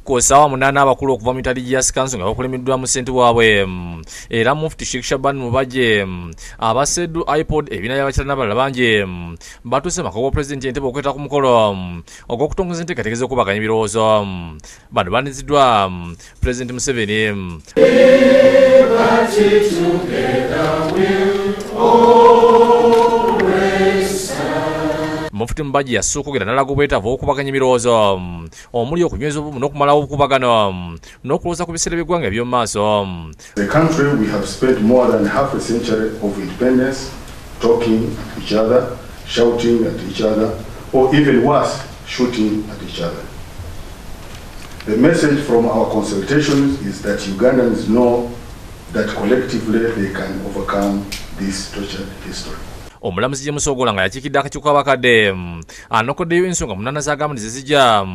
ku ssaawa 8 abakulu okuva mu Religious Council nga bakulembeddwa mu ssente waabwe era Mufti Sheikh Shaban Mubajje abaseddu iPod ebina y'abakyala n'abalala bangi batuuse maka wa Pulezidenti Entebbe okweta ku mukolo ogw'okutongoza enteekateeka z'okubaganya ebirowoozo. Bano baaniziddwa Pulezidenti Museveni. Mufti Mubajje yasooka okugenda n'alaga obwetaavu okubaganya ebirowoozo omuli okunyweza obumu n'okumalawo obukubagano n'okulowooza ku biseera by'eggwanga eby'omu maaso. The country we have spent more than half a century of independence talking to each other, shouting at each other, or even worse, shooting at each other. The message from our consultations is that Ugandans know that collectively they can overcome this tortured history. Omulamuzi James Ogola nga yakiikidde akakiiko k'abakadde anokoddeyo ensonga 8 z'agamba zizijja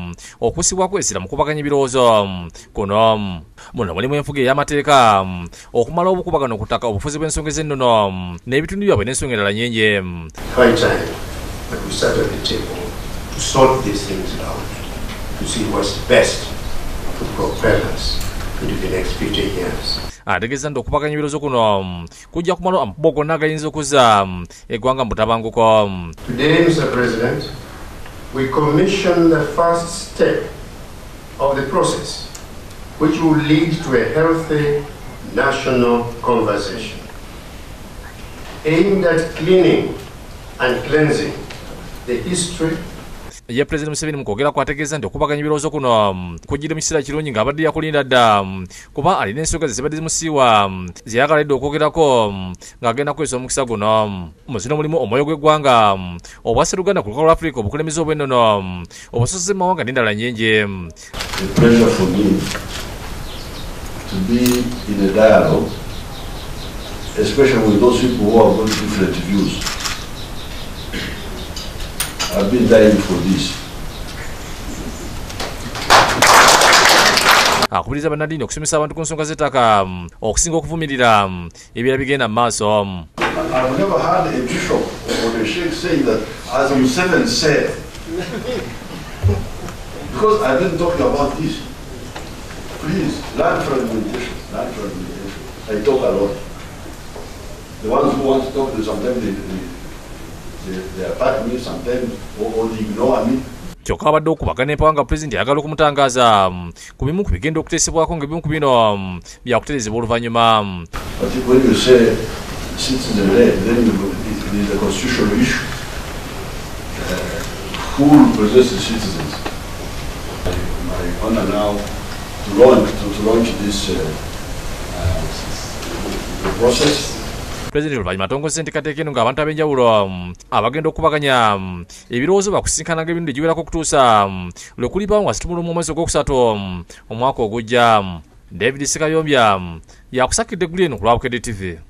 okusibwa kwesira mu kubaganya ebirowoozo kuno. Muno mulimu enfuga ey'amateeka okumala obukubagano ku ttaka, obufuzi bw'ensonga ez'ennono n'ebitundu byabwe n'ensonga endala nnyingi. High time that we sat at the table to sort these things out, to see what's best to propel us into the next 50 years. Ategeeza nti okubaganya ebirowoozo kuno kujja kumala amakubo gonna agayinza okuzza eggwanga mu butabanguko. Today, Mr. President, we commission the first step of the process, which will lead to a healthy national conversation aimed at cleaning and cleansing the history. Ye President Museveni mu kwogera kwategeeza nti okubaganya ebirowoozo kuno kujjidde mu kiseera kirungi ng'abadde yakulinda dda kuba alina ensonga ze zibadde zimusiiwa ze yagaledde okwogerako ng'agenda kwesa omukisa guno. Mu zino mulimu omwoyo gw'eggwanga obwa Sseruganda ku lukalu lwa Africa, obukulembeze obw'ennono, obusosoze mu mawanga n'endala nnyingi. The pressure for me to be in a dialogue, especially with those people who have got different views. I've been dying for this. Akubiriza bannaddiini okusomesa abantu ku nsonga z'ettaka okusinga okuvumirira ebiera bigenda mu maaso. I've never heard a bishop or a sheikh saying that, as Museveni said, because I've been talking about this. Please, learn fragmentation. Learn fragmentation. I talk a lot. The ones who want to talk, sometimes they attack me, sometimes or they ignore me. Kyokka abadde okubagana empawanga Pulezidenti ayagala okumutangaza ku bimu ku bigenda okuteesebwako ng'ebimu ku bino byakutereezebwa oluvannyuma. But when you say citizen-led, then there's a constitutional issue. Who represents the citizens? My honor now to launch this process. Pulezidenti oluvannyuma atongoza enteekateeka eno ng'abantu ab'enjawulo abagenda okubaganya ebirowoozo bakusisinkananga ebitundu egiwerako okutuusa lwe kulibawo nga situmulo mu mwezi ogwokusatu omwaka ogujja. David Sekayombya yakusakidde eggulu eno ku lwa Bukedde TV.